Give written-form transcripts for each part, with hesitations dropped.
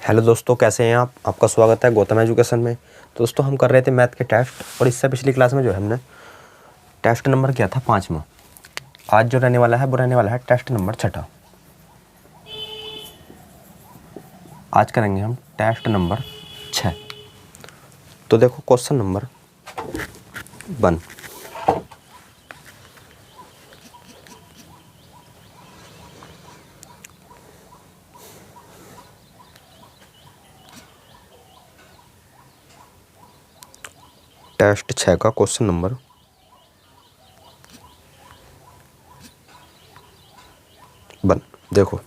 Hello दोस्तों, कैसे हैं आप? आपका स्वागत है गौतम एजुकेशन में। तो दोस्तों, हम कर रहे थे मैथ के टेस्ट और इससे पिछली क्लास में जो है हमने टेस्ट नंबर किया था 5वां। आज जो रहने वाला है वो रहने वाला है टेस्ट नंबर 6। आज करेंगे हम टेस्ट नंबर 6। तो देखो क्वेश्चन नंबर 1। टेस्ट 6 का क्वेश्चन नंबर 1 देखो।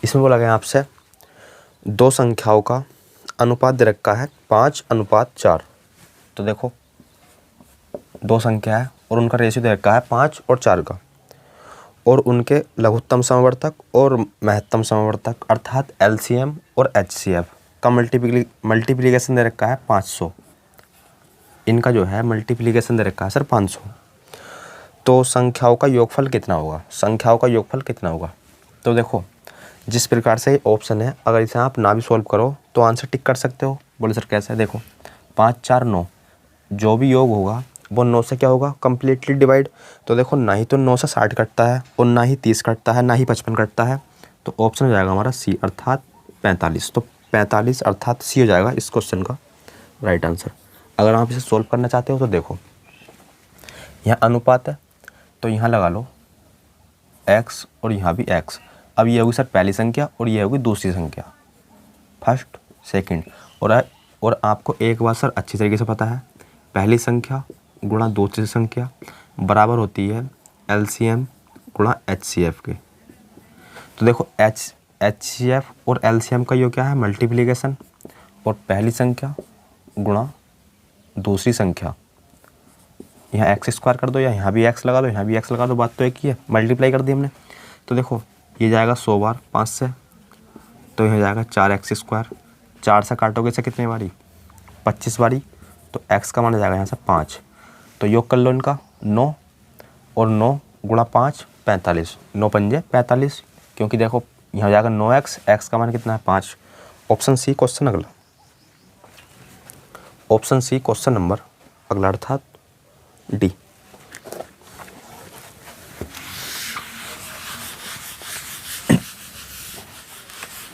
इसमें बोला गया आपसे दो संख्याओं का अनुपात दे रखा है 5:4। तो देखो, दो संख्या है और उनका रेशियो दे रखा है 5 और 4 का, और उनके लघुत्तम समवर्तक और महत्तम समवर्तक अर्थात एलसीएम और एचसीएफ का मल्टीप्लिकेशन दे रखा है 500। इनका जो है मल्टीप्लिकेशन दे रखा है सर 500। तो संख्याओं का योगफल कितना होगा? संख्याओं का योगफल कितना होगा? तो देखो, जिस प्रकार से ये ऑप्शन है, अगर इसे आप ना भी सॉल्व करो तो आंसर टिक कर सकते हो। बोले सर कैसे? देखो, 5 4 9, जो भी योग होगा वो 9 से क्या होगा? Completely divide. तो देखो, ना ही तो 9 से 60 कटता है और ना ही 30 कटता है, ना ही 55 कटता है। तो ऑप्शन हो जाएगा हमारा सी अर्थात 45। तो 45 अर्थात सी हो जाएगा इस क्वेश्चन का राइट आंसर। अगर आप इसे सॉल्व करना चाहते हो तो देखो, यहाँ अनुपात है तो यहाँ लगा लो x और यहाँ भी x। अब ये होगी सर पहली संख्या और ये होगी दूसरी संख्या, फर्स्ट सेकंड। और आपको एक बात सर अच्छी तरीके से पता है, पहली संख्या गुणा दूसरी संख्या बराबर होती है एलसीएम गुणा एचसीएफ के। तो देखो, एचसीएफ और एलसीएम का योग क्या है? मल्टीप्लिकेशन। और पहली संख्या गुणा दूसरी संख्या, यहाँ एक्स स्क्वायर कर दो या यहाँ भी एक्स लगा दो, यहाँ भी एक्स लगा दो, बात तो एक ही है, मल्टीप्लाई कर दी हमने। तो देखो, ये जाएगा 100 बार 5 से, तो यहाँ जाएगा 4x²। 4 से काटोगे से कितने बारी? 25 बारी। तो x का मान आ जाएगा यहाँ से 5। तो योग कर लो इनका 9, और 9 गुणा 5 45, 9 पंजे 45। क्योंकि देखो, यहाँ जाएगा 9x, x का मान कितना है? 5। ऑप्शन सी क्वेश्चन अगला, ऑप्शन सी क्वेश्चन नंबर अगला अर्थात D.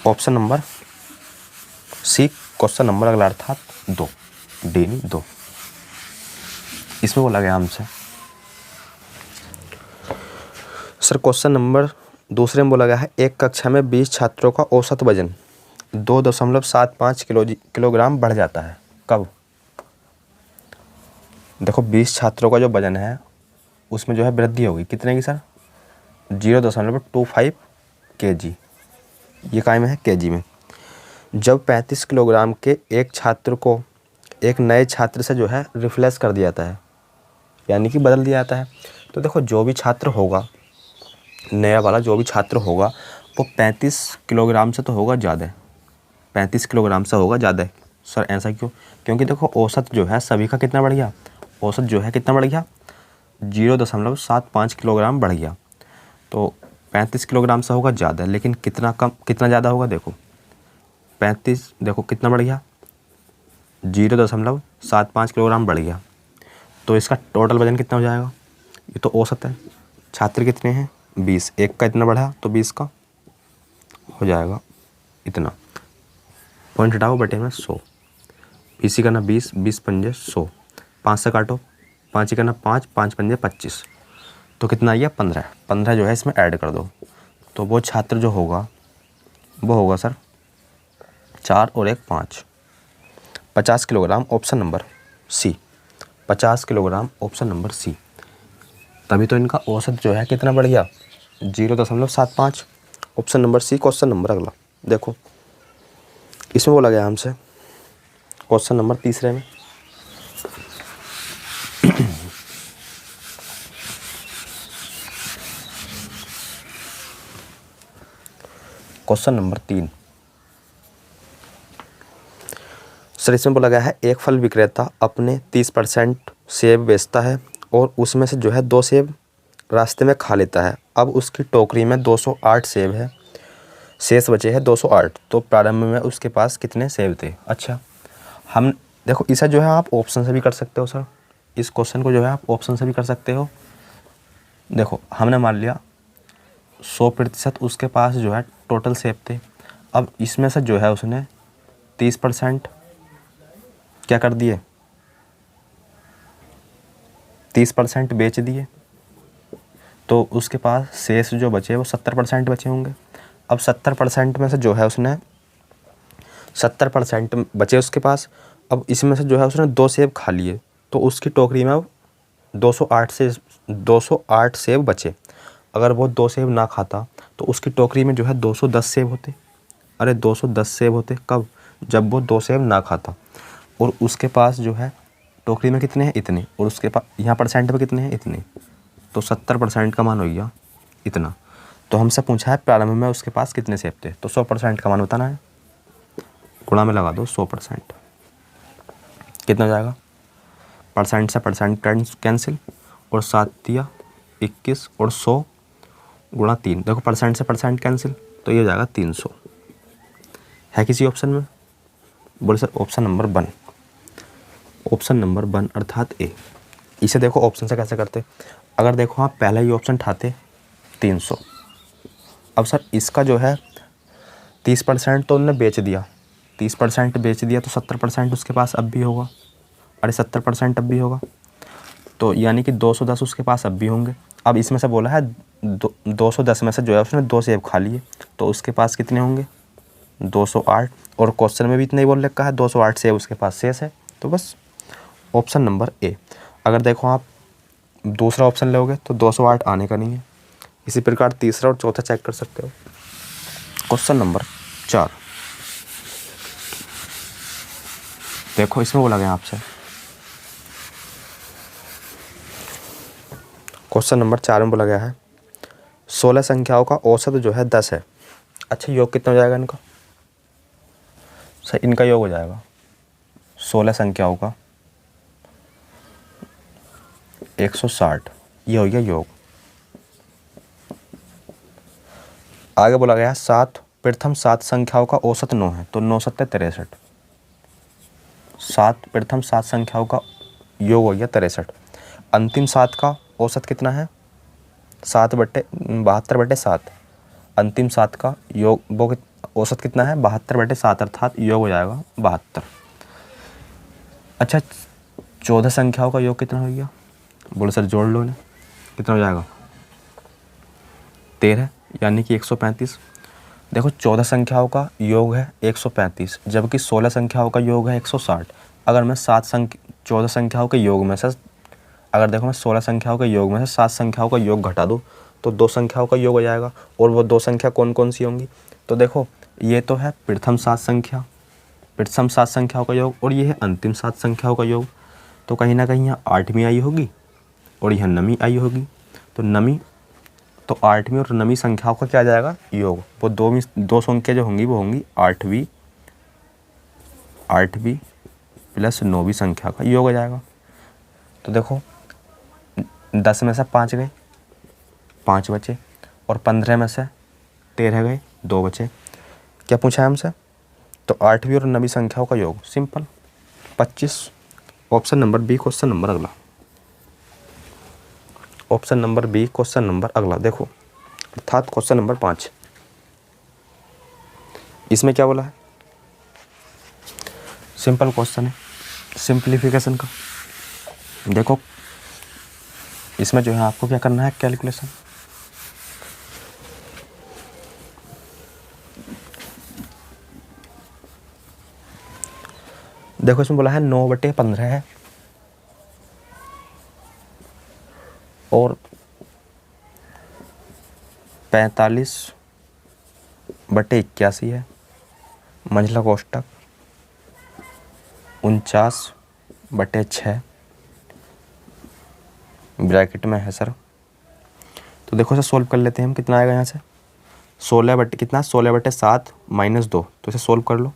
Option number C question number अगला अर्थात 2, डी नहीं 2। इसमें बोला गया हमसे सर क्वेश्चन नंबर दूसरे में बोला गया है एक कक्षा में 20 छात्रों का औसत वजन 2.75 किलोग्राम बढ़ जाता है। कब? देखो, 20 छात्रों का जो वजन है उसमें जो है वृद्धि होगी कितने की सर? 0.25 kg। ये काय में है? kg में। जब 35 किलोग्राम के एक छात्र को एक नए छात्र से जो है रिप्लेस कर दिया जाता है, यानी कि बदल दिया जाता है। तो देखो, जो भी छात्र होगा, नया वाला जो भी छात्र होगा, वो 35 किलोग्राम से तो होगा ज़्यादा, 35 किलोग्राम से होगा ज़्यादा। सर ऐसा क्यों? क्योंकि देखो, औसत जो है सभी का कितना बढ़ गया? औसत जो है कितना बढ़ गया? 0.75 किलोग्राम बढ़ गया। तो 35 किलोग्राम से होगा ज़्यादा, लेकिन कितना कम, कितना ज़्यादा होगा? देखो 35, देखो कितना बढ़ गया? 0.75 किलोग्राम बढ़ गया। तो इसका टोटल वजन कितना हो जाएगा? ये तो औसत है, छात्र कितने हैं? 20। एक का इतना बढ़ा तो 20 का हो जाएगा इतना। पॉइंट हटाओ, बटे में 100। इसी का ना 20, 20 पंजे 100, 5 से काटो, 5 ही का ना 5, 5 पंजे 25। तो कितना आ गया? 15। 15 जो है इसमें ऐड कर दो, तो वो छात्र जो होगा वो होगा सर 4 और 1 5, 50 kilogram. Option number C, 50 kilogram option number C. तभी तो इनका औसत जो है कितना बढ़ गया? 0.75। Option number C question number अगला देखो। इसमें बोला गया हमसे क्वेश्चन नंबर तीसरे में क्वेश्चन नंबर 3, सर इसमें बोला गया है एक फल विक्रेता अपने 30% सेब बेचता है और उसमें से जो है 2 सेब रास्ते में खा लेता है। अब उसकी टोकरी में 208 सेब है, शेष बचे हैं 208। तो प्रारंभ में उसके पास कितने सेब थे। अच्छा, हम देखो इसे जो है आप ऑप्शन से भी कर सकते हो सर, इस क्वेश्चन को जो है आप ऑप्शन से भी कर सकते हो। देखो हमने मान लिया 100% उसके पास जो है टोटल सेब थे। अब इसमें से जो है उसने 30% क्या कर दिए, 30% बेच दिए, तो उसके पास शेष जो बचे वो 70% बचे होंगे। अब 70% में से जो है उसने 70% बचे उसके पास। अब इसमें से जो है उसने 2 सेब खा लिए, तो उसकी टोकरी में अब 208 सेब बचे। अगर वो 2 सेब ना खाता तो उसकी टोकरी में जो है 210 सेब होते। अरे 210 सेब होते कब, जब वो 2 सेब ना खाता। और उसके पास जो है टोकरी में कितने हैं, इतने, और उसके पास यहाँ परसेंट में कितने हैं, इतने। तो 70% का मान हो गया इतना। तो हमसे पूछा है प्रारंभ में उसके पास कितने सेब थे, तो 100% का मान बताना है। गुणा में लगा दो 100%, कितना हो जाएगा, परसेंट से परसेंट कैंसिल, और 7 दिया 21, और 100 गुणा 3, देखो परसेंट से परसेंट कैंसिल, तो ये हो जाएगा 300। है किसी ऑप्शन में, बोले sir option number 1, option number 1 अर्थात ए। इसे देखो ऑप्शन से कैसे करते, अगर देखो आप पहला ही ऑप्शन ठाते 300। अब सर इसका जो है 30% तो उन्होंने बेच दिया, 30% बेच दिया, तो 70% उसके पास अब भी होगा। अरे 70% अब भी होगा, तो यानी कि 210 उसके पास अब भी होंगे। अब इसमें से बोला है 210 में से जो है उसने 2 सेब खा लिए, तो उसके पास कितने होंगे, 208। और क्वेश्चन में भी इतना ही बोल रखा है 208 सेब उसके पास शेष है। तो बस ऑप्शन नंबर ए। अगर देखो आप दूसरा ऑप्शन लोगे तो 208 आने का नहीं है। इसी प्रकार तीसरा और चौथा चेक कर सकते हो। क्वेश्चन नंबर 4 देखो, इसमें बोला गया आपसे, क्वेश्चन नंबर 4 में बोला गया है 16 संख्याओं का औसत जो है 10 है। अच्छा, योग कितना हो जाएगा इनका, सर इनका योग हो जाएगा 16 संख्याओं का 160, ये हो गया योग। आगे बोला गया 7 प्रथम 7 संख्याओं का औसत 9 है, तो 9 सत्ते 63। 7 प्रथम 7 संख्याओं का योग हो गया 63। अंतिम 7 का औसत कितना है, 72/7। अंतिम 7 का योग वो औसत कितना है, 72/7, अर्थात योग हो जाएगा 72। अच्छा, 14 संख्याओं का योग कितना हो गया, बोलो सर जोड़ लो ना, कितना हो जाएगा 13, यानी कि 135। देखो 14 संख्याओं का योग है 135, जबकि 16 संख्याओं का योग है 160। अगर मैं 14 संख्याओं के योग में से, अगर देखो मैं 16 संख्याओं के योग में से 7 संख्याओं का योग घटा दूँ तो 2 संख्याओं का योग हो जाएगा। और वो 2 संख्या कौन कौन सी होंगी, तो देखो ये तो है प्रथम 7 संख्याओं का योग, और ये है अंतिम 7 संख्याओं का योग। तो कहीं ना कहीं यहाँ 8वीं आई होगी और यह 9वीं आई होगी। तो 9वीं, तो 8वीं और 9वीं संख्याओं का क्या आ जाएगा योग, वो 2 संख्या जो होंगी वो होंगी 8वीं प्लस 9वीं संख्या का योग हो जाएगा। तो देखो 10 में से 5 गए, 5 बचे, और 15 में से 13 गए, 2 बचे। क्या पूछा है हमसे, तो 8वीं और 9वीं संख्याओं का योग, simple 25। Option number B question number अगला, option number B question number अगला देखो, अर्थात क्वेश्चन नंबर 5। इसमें क्या बोला है, सिंपल क्वेश्चन है सिंप्लीफिकेशन का। देखो इसमें जो है आपको क्या करना है, कैलकुलेशन। देखो इसमें बोला है 9/15 है और 45/81 है, मंझला कोष्टक 49/6 ब्रैकेट में है सर। तो देखो इसे सोल्व कर लेते हैं हम, कितना आएगा यहाँ से 16/7 - 2, तो इसे सोल्व कर लो।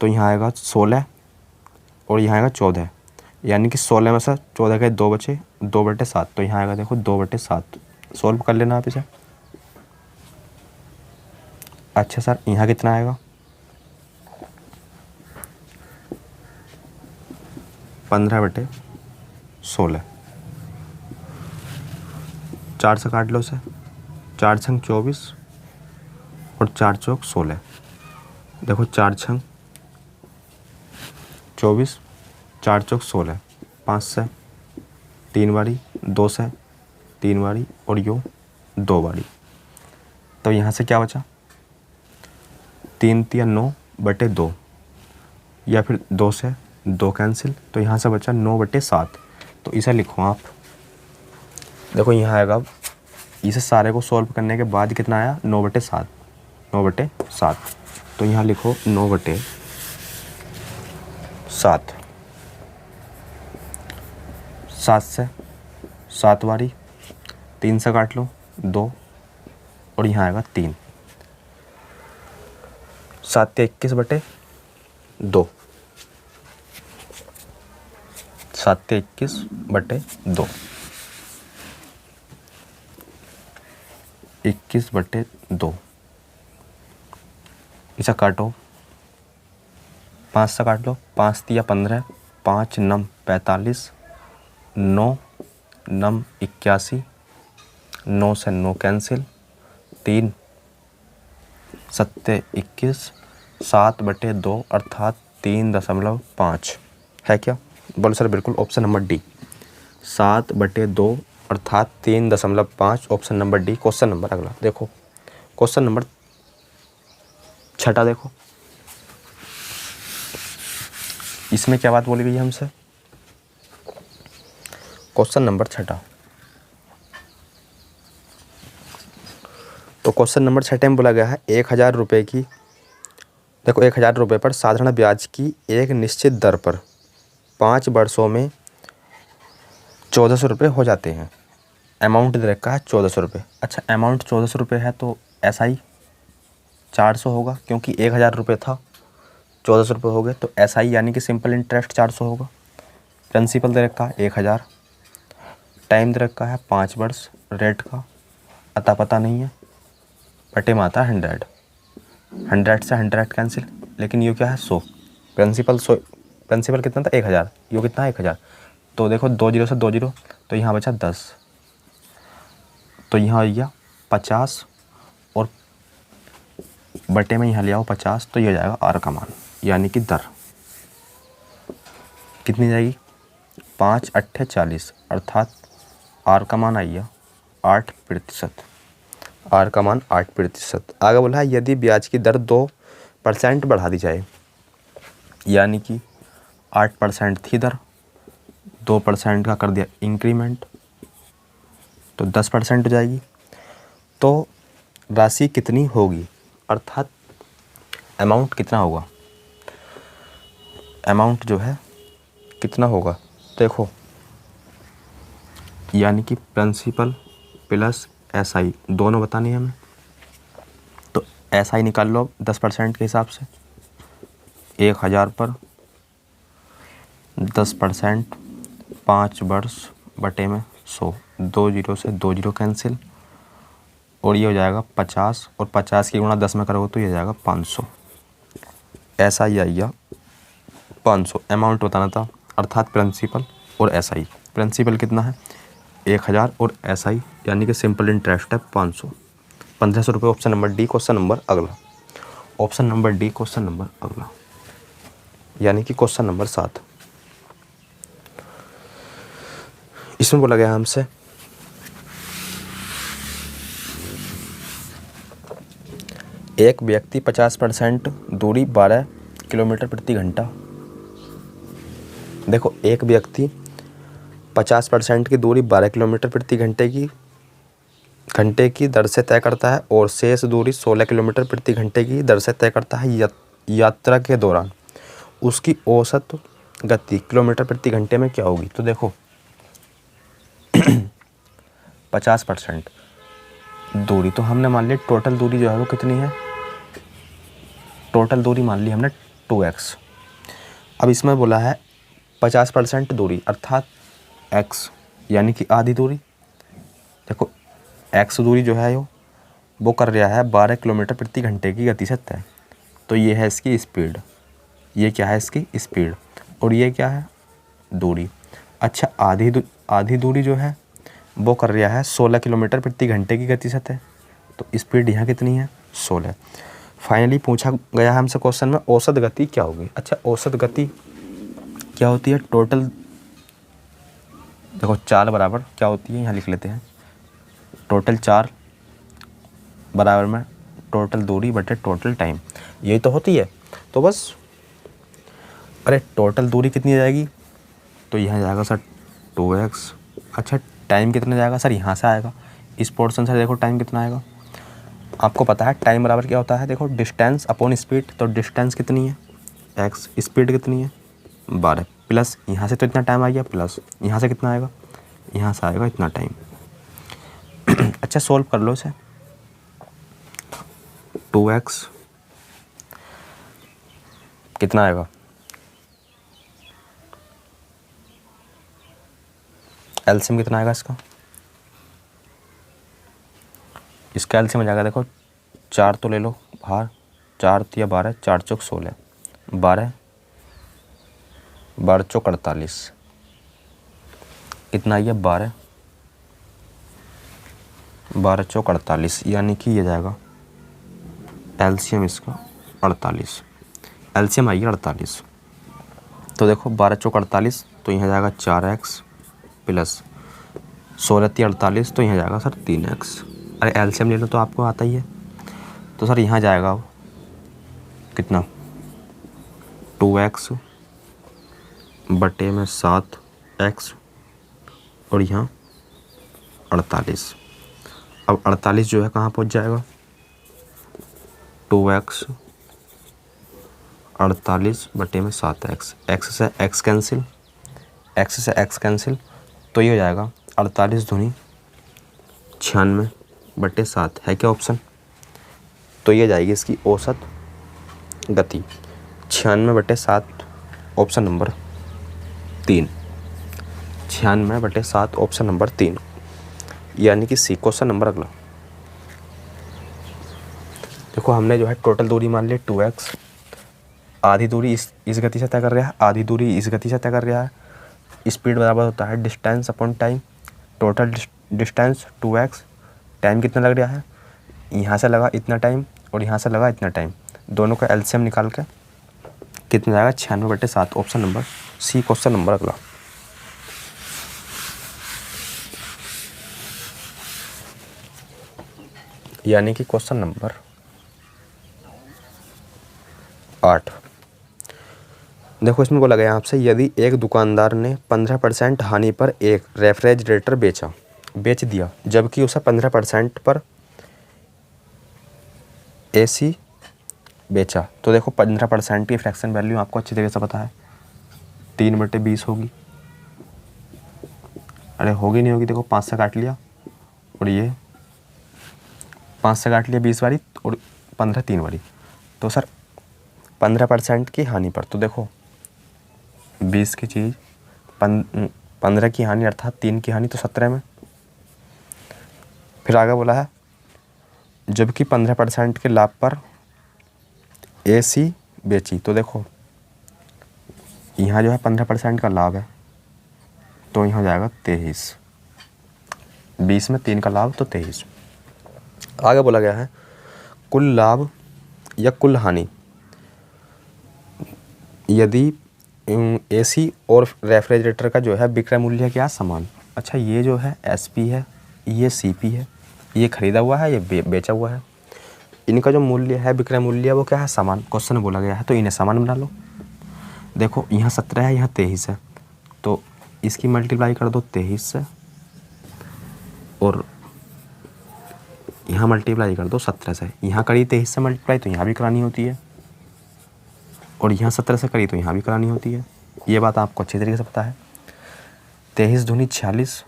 तो यहाँ आएगा 16 और यहाँ आएगा 14, यानी कि 16 में से 14 के 2 बचे, 2/7। तो यहाँ आएगा देखो 2/7। सोल्व कर लेना आप इसे। अच्छा सर यहाँ कितना आएगा? 15/16। 4 से काट लो इसे, 4 छंग 24 और 4 चौक 16। देखो 4 छंग 24, 4 चौक 16, 5 से 3 बारी, 2 से 3 बारी और यो 2 बारी। तो यहाँ से क्या बचा? 3 या 9/2, या फिर 2 से 2 कैंसिल, तो यहाँ से बचा 9/7। तो इसे लिखो आप। देखो यहाँ आएगा, इसे सारे को सॉल्व करने के बाद कितना आया? 9/7, 9/7। तो यहाँ लिखो 9/7। 7 से 7 बारी, 3 से काट लो 2 और यहाँ आएगा 3। 7 के 21/2, 7 के 21/2, 21/2। इसे काटो, 5 से काट लो, 5 तिया 15, 5 9 45, 9 9 81, 9 से 9 कैंसिल, 3 7 21, 7/2 अर्थात 3.5 है क्या? बोलो सर बिल्कुल, ऑप्शन नंबर डी, 7/2 अर्थात 3.5, option number D. Question number अगला देखो, क्वेश्चन नंबर 6 देखो, इसमें क्या बात बोली गई है हमसे? Question number 6। तो क्वेश्चन नंबर 6 में बोला गया है 1000 रुपये की, देखो 1000 रुपये पर साधारण ब्याज की एक निश्चित दर पर 5 वर्षों में 1400 रुपये हो जाते हैं। अमाउंट दे रखा है 1400 रुपये। अच्छा अमाउंट 1400 रुपये है तो SI 400 होगा, क्योंकि 1000 रुपये था, 1400 रुपये हो गए, तो SI यानी कि सिंपल इंटरेस्ट 400 होगा। प्रिंसिपल दे रखा है 1000, टाइम दे रखा है 5 वर्ष, रेट का अता पता नहीं है, बटे में आता है 100, 100 से 100 कैंसिल, लेकिन ये क्या है 100। प्रिंसिपल कितना था? 1000, ये कितना है 1000। तो देखो 2 0 से 2 0, तो यहाँ बचा 10, तो यहाँ आ गया 50 और बटे में यहाँ ले आओ 50, तो ये हो जाएगा R का मान, यानी कि दर कितनी जाएगी? 5 8 40, अर्थात R का मान आइए 8%। R का मान 8%। आगे बोला है यदि ब्याज की दर 2% बढ़ा दी जाए, यानी कि 8% थी दर, 2% का कर दिया इंक्रीमेंट, तो 10% हो जाएगी। तो राशि कितनी होगी, अर्थात अमाउंट कितना होगा? अमाउंट जो है कितना होगा देखो, यानी कि प्रिंसिपल प्लस SI दोनों बतानी है हमें। तो SI निकाल लो 10% के हिसाब से, 1000 पर 10%, 5 वर्ष बटे में 100, 2 0 से 2 0 कैंसिल, और ये हो जाएगा 50, और 50 की गुणा 10 में करोगे तो ये हो जाएगा 500। SI आइया 500, अमाउंट बताना था, अर्थात प्रिंसिपल और SI। प्रिंसिपल कितना है? 1000 और SI यानी कि सिंपल इंटरेस्ट है 500, 1500 रुपये। Option number D question number अगला, option number D question number अगला, यानी कि क्वेश्चन नंबर 7। इसमें बोला गया हमसे एक व्यक्ति 50% दूरी 12 किलोमीटर प्रति घंटा, देखो एक व्यक्ति 50% की दूरी 12 किलोमीटर प्रति घंटे की दर से तय करता है और शेष दूरी 16 किलोमीटर प्रति घंटे की दर से तय करता है। यात्रा के दौरान उसकी औसत गति किलोमीटर प्रति घंटे में क्या होगी? तो देखो 50% दूरी, तो हमने मान ली टोटल दूरी जो है वो कितनी है? टोटल दूरी मान ली हमने 2x। अब इसमें बोला है 50% दूरी अर्थात x यानी कि आधी दूरी। देखो x दूरी जो है वो कर रहा है 12 किलोमीटर प्रति घंटे की गति से तय। तो ये है इसकी स्पीड, ये क्या है इसकी स्पीड, और ये क्या है दूरी। अच्छा आधी दूरी जो है वो कर रहा है 16 किलोमीटर प्रति घंटे की गति से तय। तो स्पीड यहाँ कितनी है 16। फाइनली पूछा गया है हमसे क्वेश्चन में औसत गति क्या होगी। अच्छा औसत गति क्या होती है, टोटल देखो चाल बराबर क्या होती है, यहाँ लिख लेते हैं, टोटल चाल बराबर में टोटल दूरी बटे टोटल टाइम, यही तो होती है। तो बस अरे टोटल दूरी कितनी जाएगी, तो यहाँ जाएगा सर 2x। अच्छा टाइम कितना जाएगा सर, यहाँ से आएगा इस पोर्शन से। देखो टाइम कितना आएगा, आपको पता है टाइम बराबर क्या होता है, देखो डिस्टेंस अपॉन स्पीड। तो डिस्टेंस कितनी है x, स्पीड कितनी है 12, प्लस यहाँ से तो इतना टाइम आ गया, प्लस यहाँ से कितना आएगा, यहाँ से आएगा इतना टाइम। अच्छा सोल्व कर लो इसे, 2x कितना आएगा, एलसीएम कितना आएगा इसका एलसीएम हो जाएगा। देखो 4 तो ले लो बाहर, 4 या 12, 4 चौक 16, 12 चौक 48, कितना आई है 12 चौक 48, यानी कि ये जाएगा एलसीएम इसका 48, एलसीएम आई है 48। तो देखो 12 चौक 48, तो यहाँ जाएगा 4x प्लस 16 48, तो यहाँ जाएगा सर 3x। अरे एलसीएम ले लो तो आपको आता ही है। तो सर यहाँ जाएगा कितना 2x बटे में 7x और यहाँ 48। अब 48 जो है कहाँ पहुँच जाएगा, 2x 48 बटे में 7x, x से x कैंसिल, x से x कैंसिल, तो ये हो जाएगा 48 दूनी 96 बटे 7 है क्या ऑप्शन। तो ये जाएगी इसकी औसत गति 96 बटे 7, ऑप्शन नंबर 3, 96 बटे 7 ऑप्शन नंबर 3, यानी कि सी क्वेश्चन नंबर अगला। देखो हमने जो है टोटल दूरी मान ली 2x, आधी दूरी इस गति से तय कर रहा है, आधी दूरी इस गति से तय कर रहा है। स्पीड बराबर होता है distance upon time, total distance 2x, time कितना लग रहा है, यहाँ से लगा इतना टाइम और यहाँ से लगा इतना टाइम, दोनों का एलसीएम निकाल के कितना जाएगा 96 बटे 7, option number C question number अगला। यानी कि क्वेश्चन नंबर 8। देखो इसमें बोला गया आपसे, यदि एक दुकानदार ने 15% हानि पर एक रेफ्रिजरेटर बेच दिया, जबकि उसे 15% पर एसी बेचा, तो देखो 15% की फ्रैक्शन वैल्यू आपको अच्छी तरीके से पता है 3/20 होगी। अरे होगी नहीं होगी, देखो 5 से काट लिया और ये 5 से काट लिया 20 बारी और 15 3 बारी, तो सर 15% की हानि पर, तो देखो 20 की चीज़ 15 की हानि अर्थात 3 की हानि, तो 17 में। फिर आगे बोला है जबकि 15% के लाभ पर एसी बेची, तो देखो यहाँ जो है 15% का लाभ है, तो यहाँ जाएगा 23, 20 में 3 का लाभ तो 23। आगे बोला गया है कुल लाभ या कुल हानि यदि एसी और रेफ्रिजरेटर का जो है विक्रय मूल्य क्या समान। अच्छा ये जो है एसपी है, ये सीपी है, ये खरीदा हुआ है, ये बेचा हुआ है, इनका जो मूल्य है विक्रय मूल्य वो क्या है समान, क्वेश्चन में बोला गया है, तो इन्हें समान बना लो। देखो यहाँ 17 है, यहाँ 23 है, तो इसकी मल्टीप्लाई कर दो 23 से और यहाँ मल्टीप्लाई कर दो 17 से। यहाँ करी 23 से मल्टीप्लाई तो यहाँ भी करानी होती है, और यहाँ 17 से करी तो यहाँ भी करानी होती है, ये बात आपको अच्छी तरीके से पता है। 23 दूनी 46,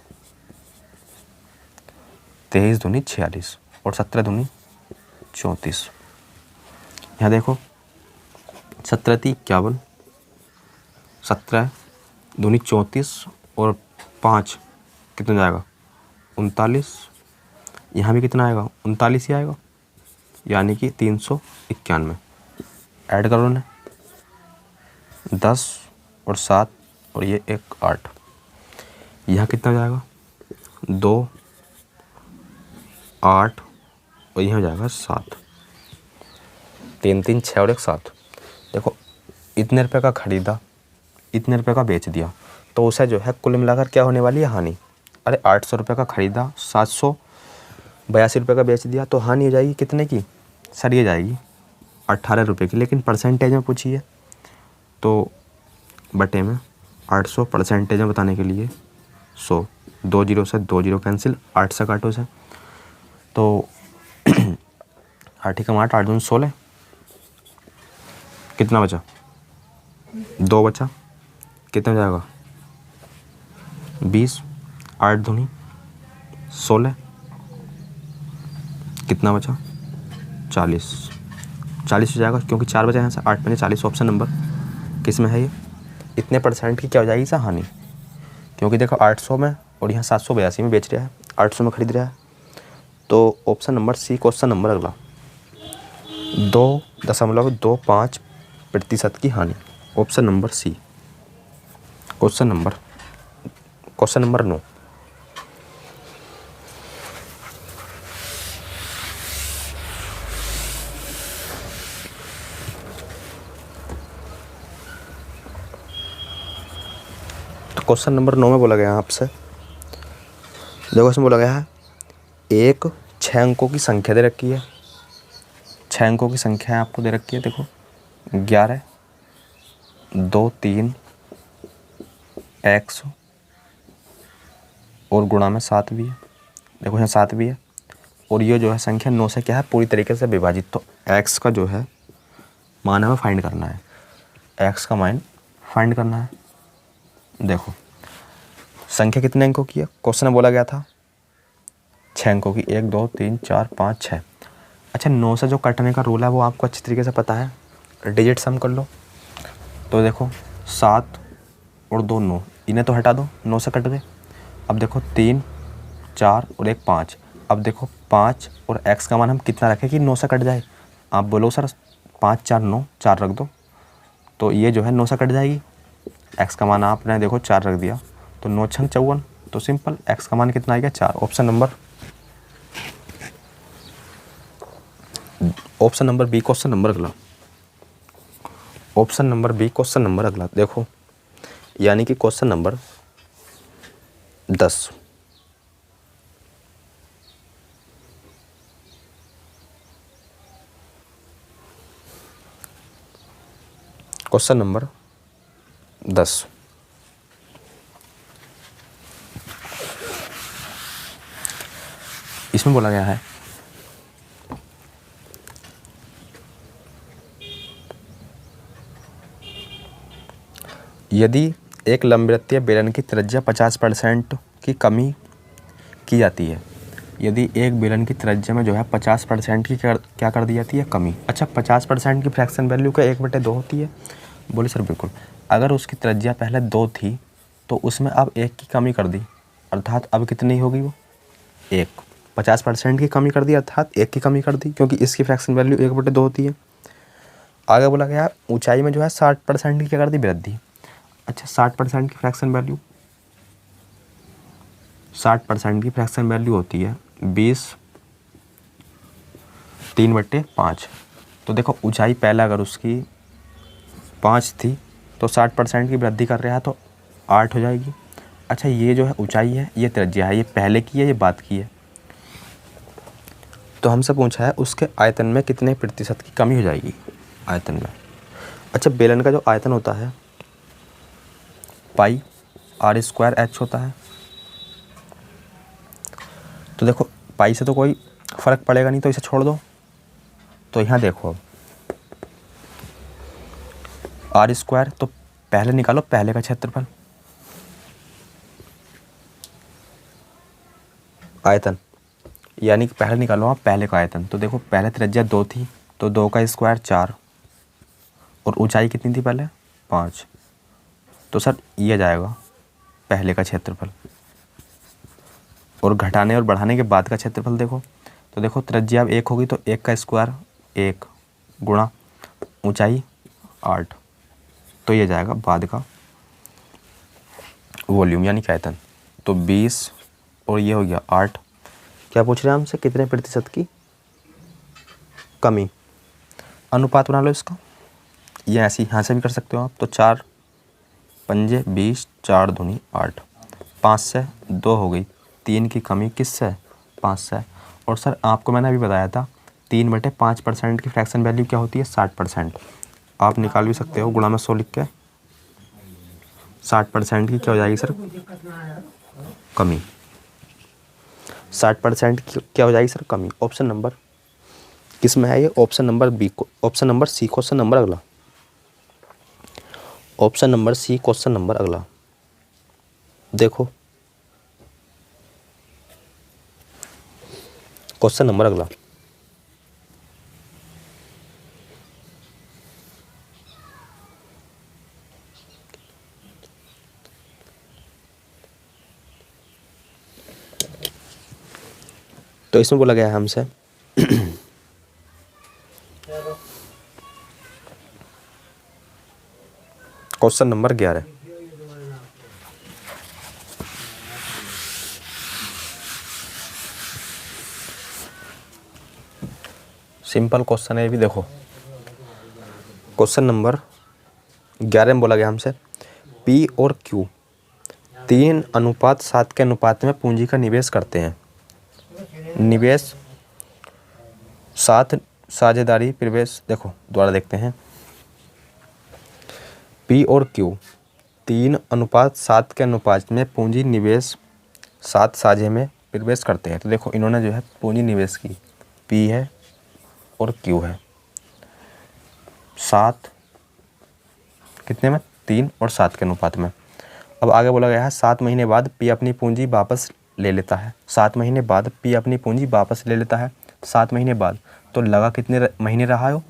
23 दूनी 46 और 17 दूनी 34। यहाँ देखो 17 × 3 = 51, 17 दूनी 34 और 5 कितना जाएगा 39। यहाँ भी कितना आएगा 39 ही आएगा, यानी कि 391। ऐड करो ना 10 और 7 और ये 1 8। यहाँ कितना जाएगा 2 8 और यहाँ जाएगा 7। 3 3 6 और 1 7। देखो इतने रुपये का खरीदा, इतने रुपये का बेच दिया, तो उसे जो है कुल मिलाकर क्या होने वाली है हानि। अरे 800 रुपये का खरीदा, 782 रुपये का बेच दिया, तो हानि हो जाएगी कितने की सर, ये जाएगी 18 रुपये की। लेकिन परसेंटेज में पूछी है तो बटे में 800, परसेंटेज में बताने के लिए 100, 2 जीरो से 2 जीरो कैंसिल, 8 से काटो से, तो 8 कम 8, 8 दूनी 16, कितना बचा 2 बचा, कितना जाएगा 20, 8 दूनी 16, कितना बचा 40 हो जाएगा, क्योंकि 4 बचा यहाँ से, 8 में 40 ऑप्शन नंबर किस में है ये। इतने परसेंट की क्या हो जाएगी सर हानि, क्योंकि देखो 800 में और यहाँ 782 में बेच रहा है, 800 में खरीद रहा है, तो option number C question number अगला 2.25% की हानि, option number C question number 9। तो क्वेश्चन नंबर 9 में बोला गया है आपसे, देखो इसमें बोला गया है एक 6 अंकों की संख्या दे रखी है, 6 अंकों की संख्या आपको दे रखी है, देखो 11 2 3 x और गुणा में 7 भी है, देखो यहाँ 7 भी है, और ये जो है संख्या 9 से क्या है पूरी तरीके से विभाजित। तो x का जो है मान हमें फाइंड करना है, x का मान फाइंड करना है। देखो संख्या कितने अंकों की है, क्वेश्चन में बोला गया था 6 अंकों की, 1 2 3 4 5 6। अच्छा 9 से जो कटने का रूल है वो आपको अच्छी तरीके से पता है, डिजिट सम कर लो। तो देखो 7 और 2 9, इन्हें तो हटा दो, 9 से कट गए। अब देखो 3 4 और 1 5। अब देखो 5 और x का मान हम कितना रखें कि 9 से कट जाए, आप बोलो सर 5 4 9, 4 रख दो, तो ये जो है 9 से कट जाएगी। x का मान आपने देखो 4 रख दिया, तो 9 छंग 54, तो सिंपल x का मान कितना आएगा 4। Option number B question number अगला, option number B question number अगला देखो, यानी कि क्वेश्चन नंबर 10। क्वेश्चन नंबर 10, इसमें बोला गया है यदि एक लंबवृत्तीय बेलन की त्रिज्या 50% की कमी की जाती है, यदि एक बेलन की त्रिज्या में जो है 50% की क्या कर दी जाती है कमी। अच्छा 50% की फ्रैक्शन वैल्यू का 1/2 होती है, बोले सर बिल्कुल। अगर उसकी त्रिज्या पहले 2 थी तो उसमें अब 1 की कमी कर दी, अर्थात अब कितनी होगी वो 1। 50% की कमी कर दी अर्थात 1 की कमी कर दी, क्योंकि इसकी फ्रैक्शन वैल्यू 1/2 होती है। आगे बोला गया ऊंचाई में जो है 60% की क्या कर दी वृद्धि। अच्छा 60% की फ्रैक्शन वैल्यू, 60% की फ्रैक्शन वैल्यू होती है 20 3/5। तो देखो ऊंचाई पहले अगर उसकी 5 थी तो 60% की वृद्धि कर रहा है तो 8 हो जाएगी। अच्छा ये जो है ऊंचाई है, ये त्रिज्या है, ये पहले की है, ये बाद की है। तो हमसे पूछा है उसके आयतन में कितने प्रतिशत की कमी हो जाएगी आयतन में। अच्छा बेलन का जो आयतन होता है पाई r² होता है, तो देखो पाई से तो कोई फ़र्क पड़ेगा नहीं, तो इसे छोड़ दो। तो यहाँ देखो अब r², तो पहले निकालो पहले का क्षेत्रफल, आयतन, यानी कि पहले निकालो आप पहले का आयतन। तो देखो पहले त्रिज्या 2 थी तो 2 का स्क्वायर 4, और ऊंचाई कितनी थी पहले 5, तो सर ये जाएगा पहले का क्षेत्रफल, और घटाने और बढ़ाने के बाद का क्षेत्रफल देखो, तो देखो त्रिज्या अब 1 होगी तो 1 का स्क्वायर 1 गुणा ऊंचाई 8, तो ये जाएगा बाद का वॉल्यूम यानी आयतन। तो 20 और ये हो गया 8। क्या पूछ रहे हैं हमसे, कितने प्रतिशत की कमी। अनुपात बना लो इसका, ये ऐसे यहाँ से भी कर सकते हो आप। तो 4 पंजे 20, 4 दूनी 8, 5 से 2 हो गई, 3 की कमी किससे, 5 से। और सर आपको मैंने अभी बताया था 3/5% की फ्रैक्शन वैल्यू क्या होती है, 60%। आप निकाल भी सकते हो गुणा में 100 लिख के। 60% की क्या हो जाएगी सर, कमी। 60% की क्या हो जाएगी सर, कमी। ऑप्शन नंबर किस में है ये, ऑप्शन नंबर बी को, option number C question number अगला, option number C question number अगला देखो, क्वेश्चन नंबर अगला। तो इसमें बोला गया है हमसे क्वेश्चन नंबर 11, सिंपल क्वेश्चन है ये भी। देखो क्वेश्चन नंबर 11 में बोला गया हमसे P और Q 3:7 के अनुपात में पूंजी का निवेश करते हैं। निवेश 7 साझेदारी प्रवेश, देखो दोबारा देखते हैं। P और Q 3:7 के अनुपात में पूंजी निवेश 7 साझे में प्रवेश करते हैं। तो देखो इन्होंने जो है पूंजी निवेश की, P है और Q है, 7 कितने में, 3 और 7 के अनुपात में। अब आगे बोला गया है 7 महीने बाद P अपनी पूंजी वापस ले लेता है। 7 महीने बाद P अपनी पूंजी वापस ले लेता है। 7 महीने बाद, तो लगा कितने महीने रहा हो,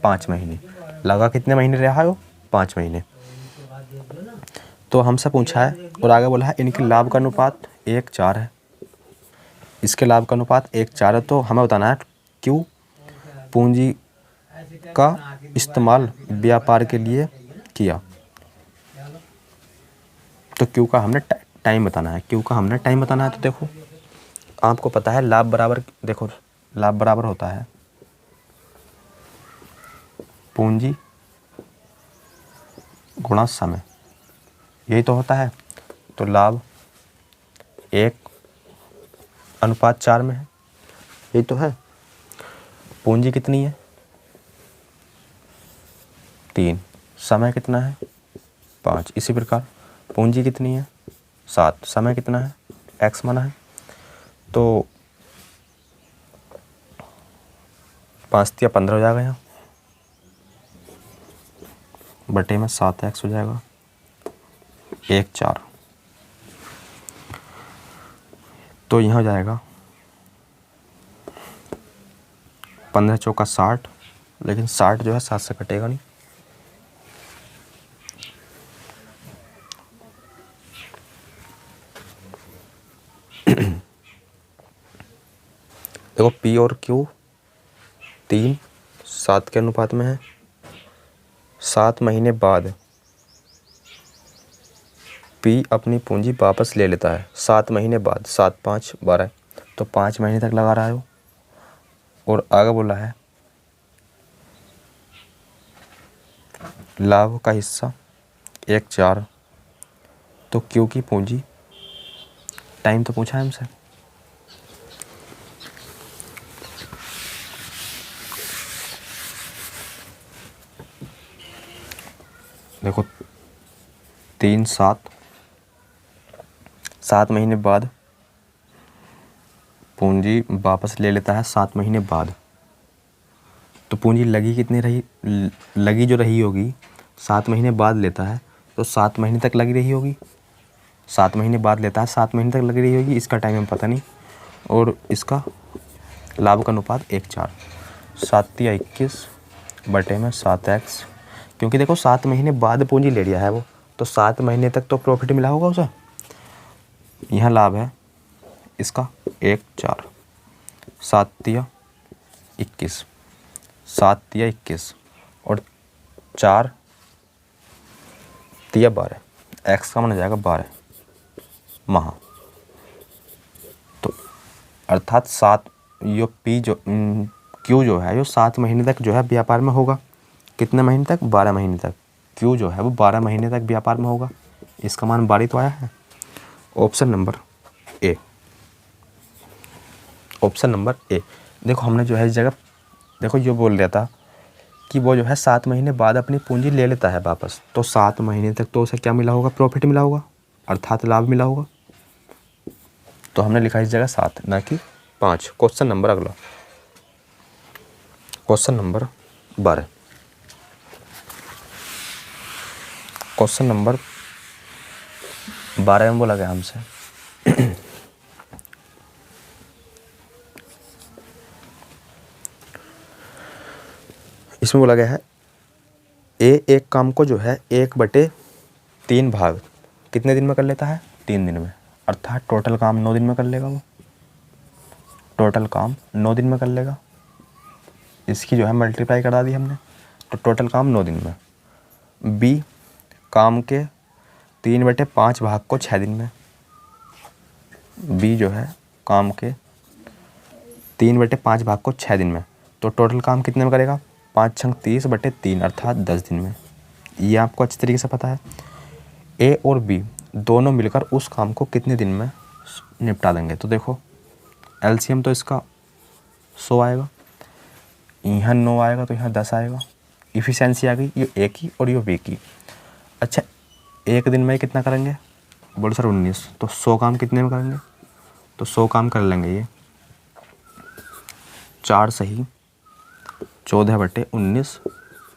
5 महीने। लगा कितने महीने रहा हो, 5 महीने। तो हमसे पूछा है और आगे बोला है इनके लाभ का अनुपात 1:4 है। इसके लाभ का अनुपात 1:4 है। तो हमें बताना है क्यों पूंजी का इस्तेमाल व्यापार के लिए किया। तो क्यू का हमने टाइम बताना है, क्यू का हमने टाइम बताना है। तो देखो आपको पता है लाभ बराबर, देखो लाभ बराबर होता है पूंजी गुणा समय, यही तो होता है। तो लाभ 1:4 में है, यही तो है। पूंजी कितनी है, 3, समय कितना है, 5। इसी प्रकार पूंजी कितनी है, 7, समय कितना है, x माना है। तो 5 या 15 हो जाएगा यहाँ, बटे में 7x हो जाएगा, 1:4। तो यहाँ हो जाएगा 15 चौका 60, लेकिन 60 जो है 7 से कटेगा नहीं। देखो P और Q 3:7 के अनुपात में है। 7 महीने बाद P अपनी पूंजी वापस ले लेता है। 7 महीने बाद, 7 5 12, तो 5 महीने तक लगा रहा है। और आगे बोला है लाभ का हिस्सा 1:4, तो Q की पूंजी, टाइम तो पूछा है हमसे। देखो 3:7, 7 महीने बाद पूंजी वापस ले लेता है। 7 महीने बाद, तो पूंजी लगी कितनी रही, लगी जो रही होगी 7 महीने बाद लेता है, तो 7 महीने तक लगी रही होगी। 7 महीने बाद लेता है, 7 महीने तक लगी रही होगी, इसका टाइम हमें पता नहीं। और इसका लाभ का अनुपात 1:4, 7 या 21 बटे में 7x, क्योंकि देखो 7 महीने बाद पूंजी ले लिया है वो, तो 7 महीने तक तो प्रॉफिट मिला होगा उसे। यहाँ लाभ है इसका 1 4, 7 तिया 21, 7 तिया 21 और 4 तिया 12, एक्स का मान आ जाएगा 12 माह। तो अर्थात 7 यो पी जो क्यू जो है यो 7 महीने तक जो है व्यापार में होगा। कितने महीने तक? 12 महीने तक। क्यू जो है वो 12 महीने तक व्यापार में होगा। इसका मान 12 तो आया है। Option number A, option number A. देखो हमने जो है इस जगह देखो ये बोल रहा था कि वो जो है 7 महीने बाद अपनी पूंजी ले लेता है वापस, तो 7 महीने तक तो उसे क्या मिला होगा? प्रॉफिट मिला होगा, अर्थात लाभ मिला होगा। तो हमने लिखा इस जगह 7 ना कि 5। क्वेश्चन नंबर अगला, क्वेश्चन नंबर 12। क्वेश्चन नंबर 12 में बोला गया हमसे इसमें बोला गया है एक काम को जो है 1/3 भाग कितने दिन में कर लेता है? 3 दिन में। अर्थात टोटल काम 9 दिन में कर लेगा वो। टोटल काम 9 दिन में कर लेगा। इसकी जो है मल्टीप्लाई करा दी हमने, तो टोटल काम 9 दिन में। बी काम के 3/5 भाग को 6 दिन में। बी जो है काम के 3/5 भाग को 6 दिन में, तो टोटल काम कितने में करेगा? 5 छंग 30/3 अर्थात 10 दिन में। ये आपको अच्छी तरीके से पता है। ए और बी दोनों मिलकर उस काम को कितने दिन में निपटा देंगे? तो देखो एलसीएम तो इसका 100 आएगा, यहाँ 9 आएगा तो यहाँ 10 आएगा। इफ़िशेंसी आ गई ये ए की और ये बी की। अच्छा एक दिन में कितना करेंगे? बोलो सर 19, तो 100 काम कितने में करेंगे? तो 100 काम कर लेंगे ये 4 सही 14/19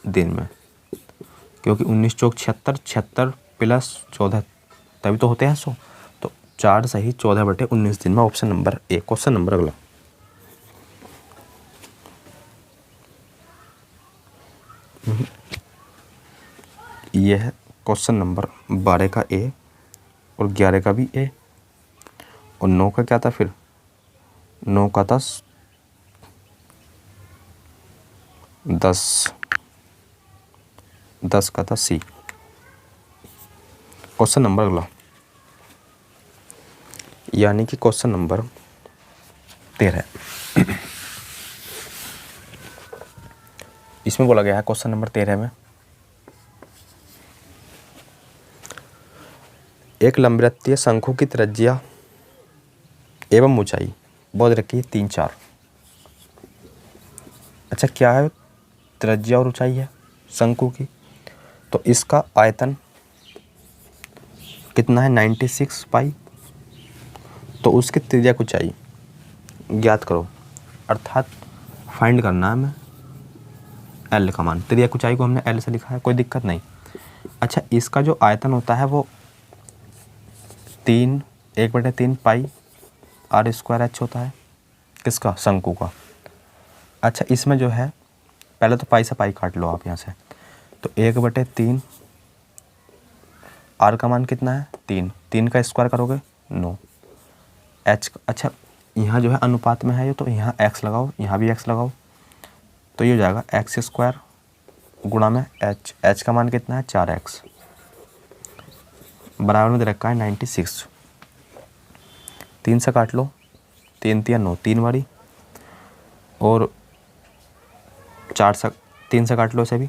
दिन में, क्योंकि 19 चौक 76, 76 प्लस 14 तभी तो होते हैं 100। तो 4 सही 14/19 दिन में। Option number A. Question number अगला, ये है क्वेश्चन नंबर 12 का ए और 11 का भी ए और 9 का क्या था? फिर 9 का था 10 का था सी। क्वेश्चन नंबर अगला यानी कि क्वेश्चन नंबर 13। इसमें बोला गया है क्वेश्चन नंबर 13 में एक लंबवृत्तीय शंकु की त्रिज्या एवं ऊंचाई बहुत रखी है 3 4। अच्छा क्या है? त्रिज्या और ऊंचाई है शंकु की, तो इसका आयतन कितना है? 96 पाई। तो उसकी त्रिज्या की ऊंचाई ज्ञात करो, अर्थात फाइंड करना है हमें एल का मान। त्रिज्या की ऊंचाई को हमने एल से लिखा है, कोई दिक्कत नहीं। अच्छा इसका जो आयतन होता है वो 1/3 पाई r² होता है। किसका? शंकु का। अच्छा इसमें जो है पहले तो पाई से पाई काट लो आप यहाँ से, तो 1/3 r का मान कितना है? 3, 3 का स्क्वायर करोगे 9 h। अच्छा यहाँ जो है अनुपात में है ये, तो यहाँ x लगाओ, यहाँ भी x लगाओ, तो ये हो जाएगा x² गुणा में h का मान कितना है? 4x बराबर में दे रखा है 96। 3 से काट लो, 3 तिया 9, 3 बारी, और 3 से काट लो इसे भी,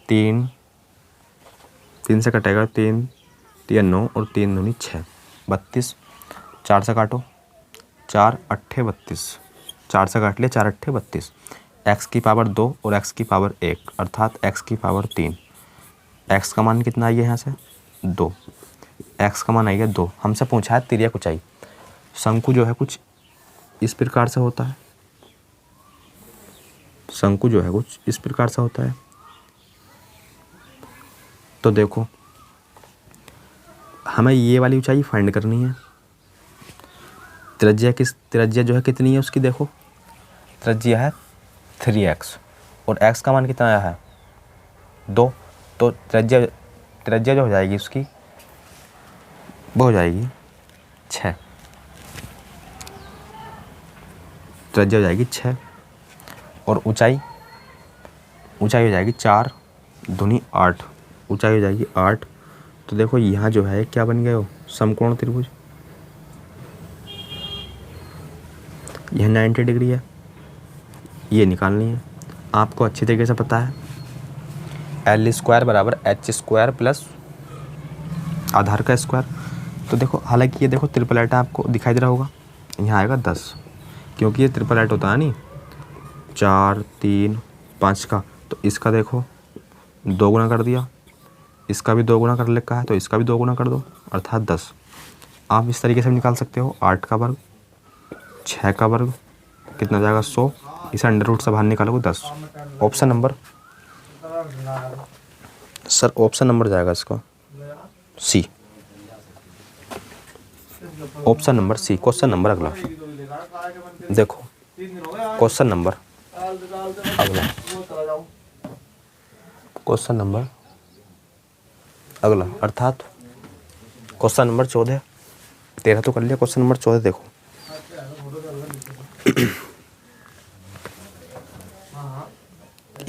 3 से कटेगा, 3 तिया 9 और 3 दूनी 6, 32। 4 से काटो, 4 8 32, 4 से काट लिया, 4 8 32। x की पावर 2 और x की पावर 1 अर्थात x की पावर 3। x का मान कितना आई है यहाँ से? 2। x का मान आई है 2। हमसे पूछा है त्रिज्या की ऊंचाई। शंकु जो है कुछ इस प्रकार से होता है, शंकु जो है कुछ इस प्रकार से होता है। तो देखो हमें ये वाली ऊंचाई फाइंड करनी है। त्रिज्या जो है कितनी है उसकी? देखो त्रिज्या है 3x और x का मान कितना आया है? 2। तो त्रिज्या त्रिज्या जो हो जाएगी उसकी वो हो जाएगी 6, त्रिज्या हो जाएगी 6 और ऊंचाई हो जाएगी 4 दूनी 8, ऊंचाई हो जाएगी 8। तो देखो यहाँ जो है क्या बन गया हो, समकोण त्रिभुज। यह 90 डिग्री है, ये निकालनी है। आपको अच्छी तरीके से पता है L² बराबर H² प्लस आधार का स्क्वायर। तो देखो हालांकि ये देखो ट्रिपलेट आपको दिखाई दे रहा होगा, यहाँ आएगा 10, क्योंकि ये ट्रिपलेट होता है नहीं 4 3 5 का। तो इसका देखो 2 गुना कर दिया, इसका भी 2 गुना कर लिखा है, तो इसका भी 2 गुना कर दो अर्थात 10। आप इस तरीके से भी निकाल सकते हो 8 का वर्ग 6 का वर्ग कितना जाएगा 100, इसे अंडर रूट से बाहर निकालोगे 10। Option number sir option number जाएगा इसका C, option number C. Question number अगला देखो, क्वेश्चन नंबर अगला, क्वेश्चन नंबर अगला अर्थात क्वेश्चन नंबर 14, 13 तो कर लिया, क्वेश्चन नंबर 14 देखो।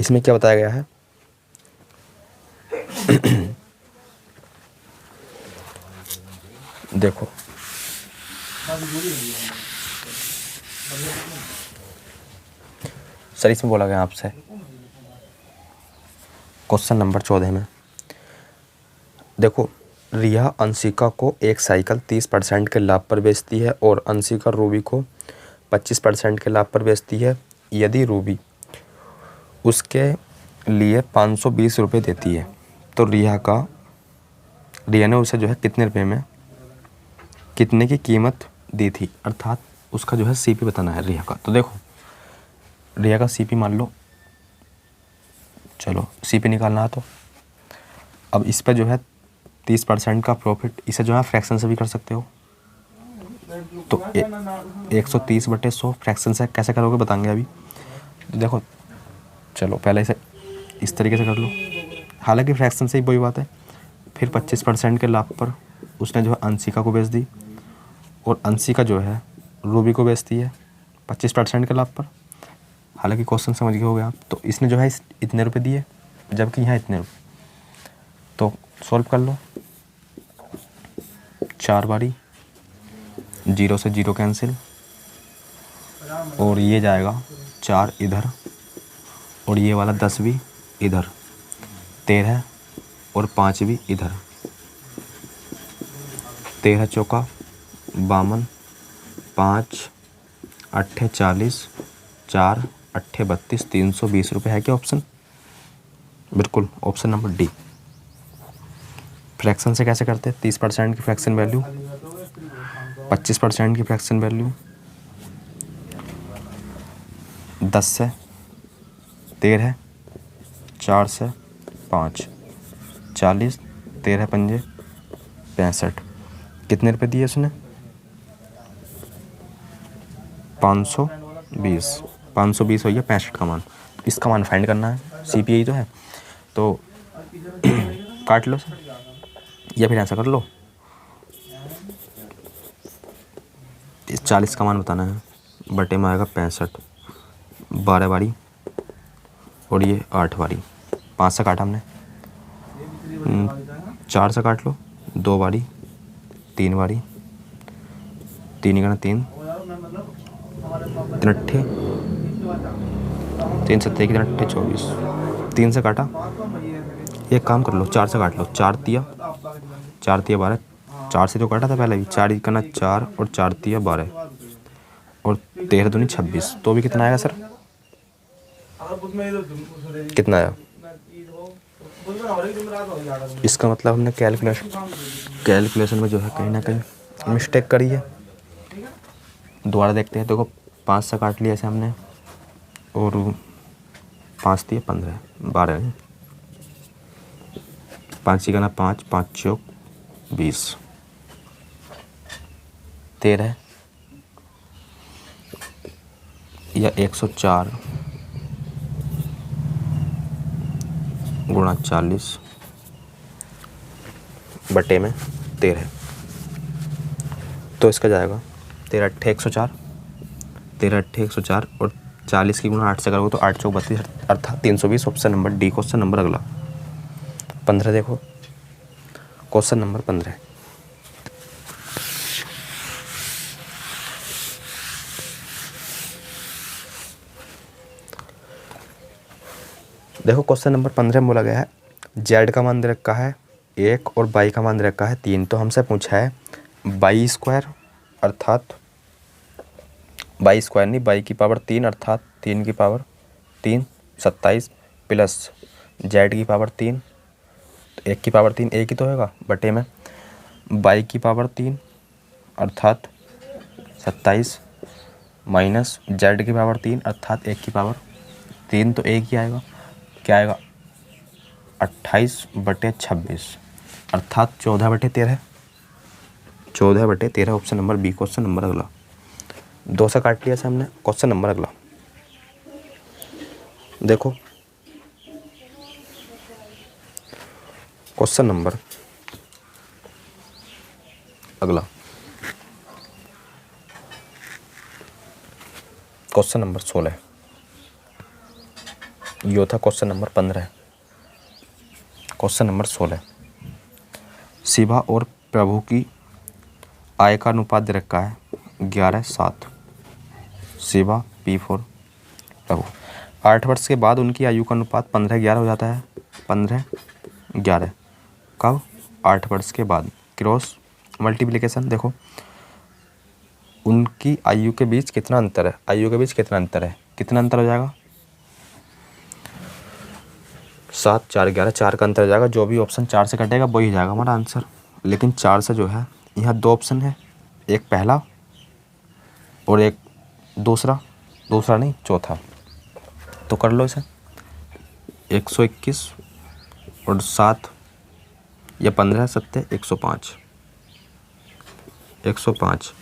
इसमें क्या बताया गया है, देखो सर इसमें बोला गया आपसे क्वेश्चन नंबर 14 में देखो, रिया अंशिका को एक साइकिल 30% के लाभ पर बेचती है और अंशिका रूबी को 25% के लाभ पर बेचती है। यदि रूबी उसके लिए 520 रुपये देती है तो रिया ने उसे जो है कितने रुपए में कितने की कीमत दी थी, अर्थात उसका जो है सीपी बताना है रिया का। तो देखो रिया का सीपी मान लो, चलो सीपी निकालना है। तो अब इस पर जो है 30% का प्रॉफिट, इसे जो है फ्रैक्शन से भी कर सकते हो। तो 130/100 फ्रैक्शन से कैसे करोगे बताएंगे अभी। तो देखो चलो पहले इसे इस तरीके से कर लो, हालांकि फ्रैक्शन से ही वही बात है। फिर 25% के लाभ पर उसने जो है अंशिका को बेच दी और अंशिका जो है रूबी को बेचती है 25% के लाभ पर। हालांकि क्वेश्चन समझ गए होगे आप। तो इसने जो है इतने रुपए दिए जबकि यहाँ इतने रुपये, तो सॉल्व कर लो। 4 बारी 0 से 0 कैंसिल और ये जाएगा 4 इधर और ये वाला 10 भी इधर, 13 और 5 भी इधर, 13 चौका 52, 5 8 40, 4 8 32, 320 रुपये है क्या ऑप्शन? बिल्कुल ऑप्शन नंबर डी। फ्रैक्शन से कैसे करते हैं, 30% की फ्रैक्शन वैल्यू, 25% की फ्रैक्शन वैल्यू, 10 से 13, 4 से 5, 40, 13 पंजे 65। कितने रुपए दिए उसने? 520। 520 हो गया 65 का मान। इसका मान फाइंड करना है, CPI तो है। तो काट लो सर या फिर ऐसा कर लो, 40 का मान बताना है, बटे में आएगा 65, 12 बारी और ये 8 बारी। 5 से काटा हमने, 4 से काट लो, 2 बारी 3 बारी, 3 का 3, 3 अट्ठे 3 सत्ते की 3 अट्ठे 24, 3 से काटा। एक काम कर लो, 4 से काट लो, 4 तिया 12, 4 से तो काटा था पहले भी, 4 करना 4 और 4 तिया 12 और 13 दूनी 26। तो भी कितना आएगा सर? कितना आया? इसका मतलब हमने कैलकुलेशन में जो है कहीं ना कहीं मिस्टेक करी है। दोबारा देखते हैं। देखो 5 से काट लिया ऐसे हमने और 5 दिए 15, 12, 5 का ना 5, 5 चौक 20, 13 या 104 गुणा 40 बटे में 13, तो इसका जाएगा 13 अट्ठे 104, 13 अट्ठे 104 और 40 की गुणा 8 से करोगे तो 8 चौक 32 अर्थात 320। Option number D question number अगला 15 देखो, क्वेश्चन नंबर 15 देखो। क्वेश्चन नंबर 15 में बोला गया है जेड का मान दे रखा है 1 और बाई का मान दे रखा है 3। तो हमसे पूछा है बाई स्क्वायर अर्थात बाई स्क्वायर नहीं, बाई की पावर 3 अर्थात 3 की पावर 3 27 प्लस जेड की पावर 3, 1 की पावर 3 एक ही तो होगा बटे में बाई की पावर 3 अर्थात 27 माइनस जेड की पावर 3 अर्थात 1 की पावर 3, तो एक ही आएगा। क्या आएगा 28 बटे 26 अर्थात 14 बटे 13, 14 बटे 13। Option number B question number अगला 2 से काट लिया से हमने। क्वेश्चन नंबर अगला देखो, क्वेश्चन नंबर अगला क्वेश्चन नंबर 16, यो था question number 15। Question number 16, Shiva और प्रभु की आय का अनुपात दे रखा है 11:7। शिवा P4 प्रभु 8 वर्ष के बाद उनकी आयु का अनुपात 15:11 हो जाता है। 15:11 कब? 8 वर्ष के बाद। क्रॉस मल्टीप्लिकेशन देखो, उनकी आयु के बीच कितना अंतर है, आयु के बीच कितना अंतर है, कितना अंतर हो जाएगा 7 4 11, 4 का अंतर हो जाएगा। जो भी ऑप्शन 4 से कटेगा वही जाएगा हमारा आंसर। लेकिन 4 से जो है यहाँ 2 ऑप्शन है, एक पहला और एक दूसरा, दूसरा नहीं चौथा, तो कर लो इसे। 121 और 7 या 15 7 105, 105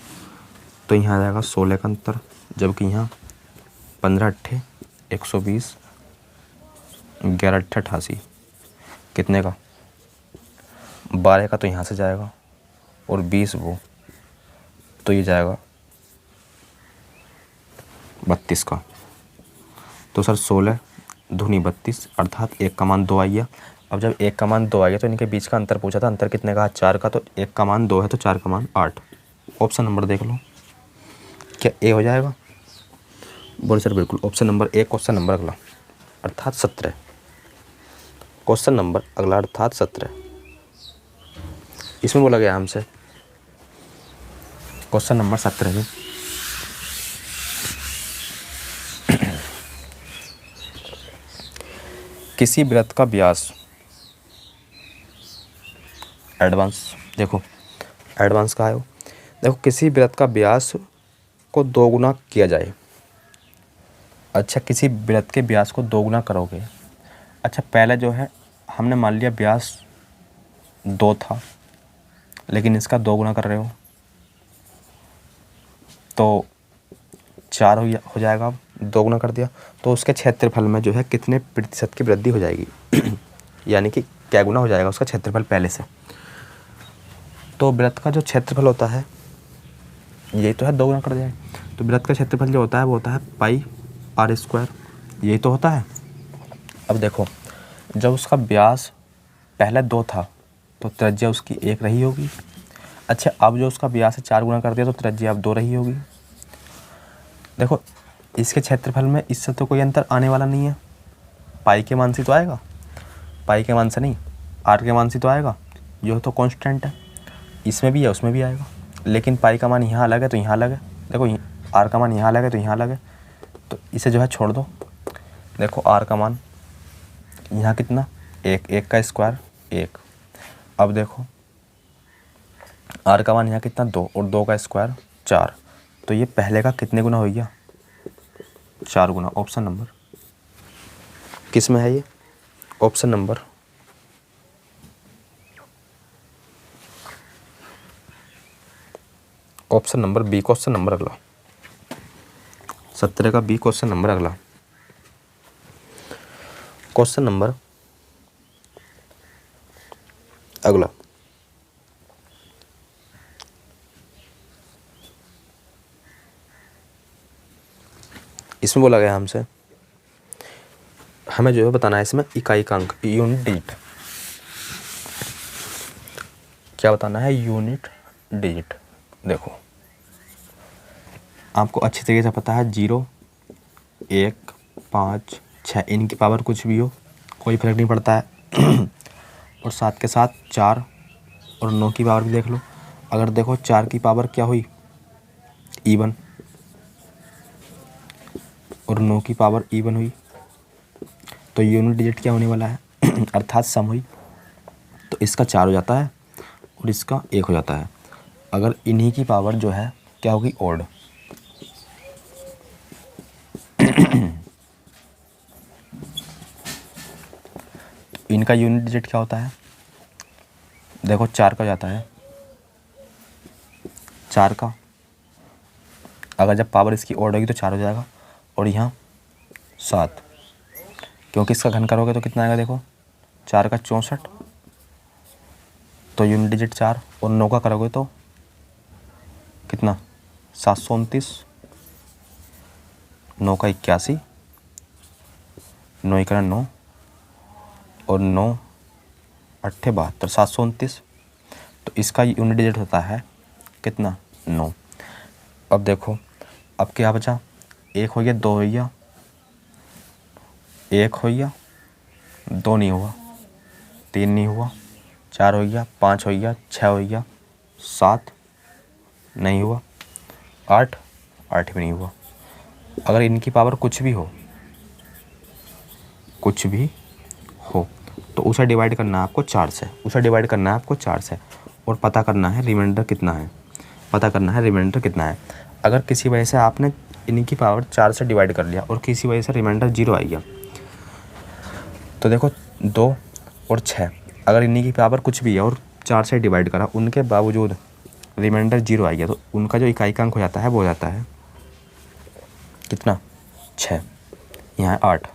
तो यहाँ आ जाएगा 16 का अंतर, जबकि यहाँ 15 अट्ठे 120, 11 अट्ठे 88, कितने का 12 का, तो यहाँ से जाएगा और 20 वो, तो ये जाएगा 32 का। तो सर 16 दूनी 32 अर्थात 1 का मान 2 आ गया। अब जब 1 का मान 2 आ गया तो इनके बीच का अंतर पूछा था, अंतर कितने का 4 का, तो 1 का मान 2 है तो 4 का मान 8। ऑप्शन नंबर देख लो, क्या ए हो जाएगा? बोल सर बिल्कुल। Option number A question number अगला अर्थात 17। क्वेश्चन नंबर अगला अर्थात 17, इसमें बोला गया हमसे क्वेश्चन नंबर 17 में किसी वृत्त का व्यास, एडवांस देखो, एडवांस का है वो, देखो किसी वृत्त का व्यास को 2 गुना किया जाए। अच्छा, किसी वृत्त के व्यास को 2 गुना करोगे। अच्छा, पहले जो है हमने मान लिया व्यास 2 था, लेकिन इसका 2 गुना कर रहे हो तो 4 हो जाएगा। अब 2 गुना कर दिया तो उसके क्षेत्रफल में जो है कितने प्रतिशत की वृद्धि हो जाएगी यानी कि क्या गुना हो जाएगा उसका क्षेत्रफल पहले से। तो वृत्त का जो क्षेत्रफल होता है यही तो है, 2 गुना कर दिया है। तो वृत्त का क्षेत्रफल जो होता है वो होता है पाई r², यही तो होता है। अब देखो, जब उसका व्यास पहले 2 था तो त्रिज्या उसकी 1 रही होगी। अच्छा, अब जो उसका व्यास है 4 गुना कर दिया तो त्रिज्या अब 2 रही होगी। देखो, इसके क्षेत्रफल में इससे तो कोई अंतर आने वाला नहीं है, पाई के मान से तो आएगा, पाई के मान से नहीं, आर के मान से तो आएगा, यह तो कांस्टेंट है, इसमें भी है उसमें भी आएगा। लेकिन पाई का मान यहाँ अलग है तो यहाँ अलग है, देखो आर का मान यहाँ अलग है तो यहाँ अलग है, तो इसे जो है छोड़ दो। देखो आर का मान यहाँ कितना 1, 1 का स्क्वायर 1। अब देखो आर का मान यहाँ कितना 2 और 2 का स्क्वायर 4, तो ये पहले का कितने गुना हो गया 4 गुना। ऑप्शन नंबर किस में है ये? Option number B question number अगला 17 का बी क्वेश्चन नंबर अगला। क्वेश्चन नंबर अगला इसमें बोला गया हमसे हमें जो है बताना है इसमें इकाइकांक यूनिट डिजिट। क्या बताना है? Unit digit. देखो आपको अच्छी तरीके से पता है 0, 1, 5, 6 इनकी पावर कुछ भी हो कोई फर्क नहीं पड़ता है। और साथ के साथ 4 और 9 की पावर भी देख लो। अगर देखो 4 की पावर क्या हुई? इवन, और 9 की पावर इवन हुई, तो यूनिट डिजिट क्या होने वाला है? अर्थात सम हुई। तो इसका 4 हो जाता है और इसका 1 हो जाता है। अगर इन्हीं की पावर जो है क्या होगी? ओड। इनका यूनिट डिजिट क्या होता है? देखो 4 का जाता है, 4 का अगर जब पावर इसकी ओड होगी तो 4 हो जाएगा, और यहाँ 7, क्योंकि इसका घन करोगे तो कितना आएगा? देखो 4 का 64, तो यूनिट डिजिट 4, और 9 का करोगे तो कितना? 729, 9 का 81, 9 का 9, और 9 8 72, 729। तो इसका यूनिट डिजिट होता है कितना? 9। अब देखो अब क्या बचा? 1 हो गया, 2 हो गया, 1 हो गया, 2 नहीं हुआ, 3 नहीं हुआ, 4 हो गया, 5 हो गया, 6 हो गया, 7 नहीं हुआ, 8 भी नहीं हुआ। अगर इनकी पावर कुछ भी हो तो उसे डिवाइड करना है आपको 4 से, और पता करना है रिमाइंडर कितना है। अगर किसी वजह से आपने इनकी पावर 4 से डिवाइड कर लिया और किसी वजह से रिमाइंडर 0 आ गया, तो देखो 2 और 6, अगर इन्हीं की पावर कुछ भी है और 4 से डिवाइड करा, उनके बावजूद रिमाइंडर 0 आ गया, तो उनका जो इकाइकांक हो जाता है वो हो जाता है कितना? 6। यहाँ 8,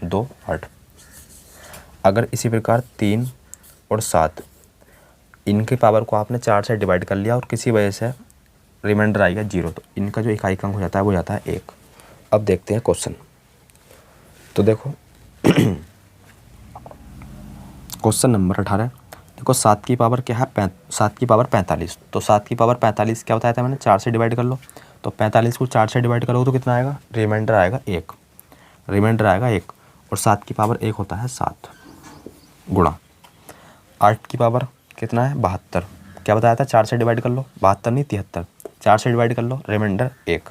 2, 8। अगर इसी प्रकार 3 और 7 इनकी पावर को आपने 4 से डिवाइड कर लिया और किसी वजह से रिमाइंडर आएगा 0, तो इनका जो इकाइकांक हो जाता है वो जाता है 1। अब देखते हैं क्वेश्चन। तो देखो क्वेश्चन नंबर 18। देखो 7 की पावर क्या है? 7 की पावर 45। तो 7 की पावर 45 क्या बताया था मैंने? 4 से डिवाइड कर लो। तो 45 को 4 से डिवाइड करोगे तो कितना आएगा? रिमाइंडर आएगा 1। और 7 की पावर 1 होता है 7 गुणा 8 की पावर कितना है? 72। क्या बताया था? 4 से डिवाइड कर लो, 72 नहीं 73, 4 से डिवाइड कर लो, रिमाइंडर 1,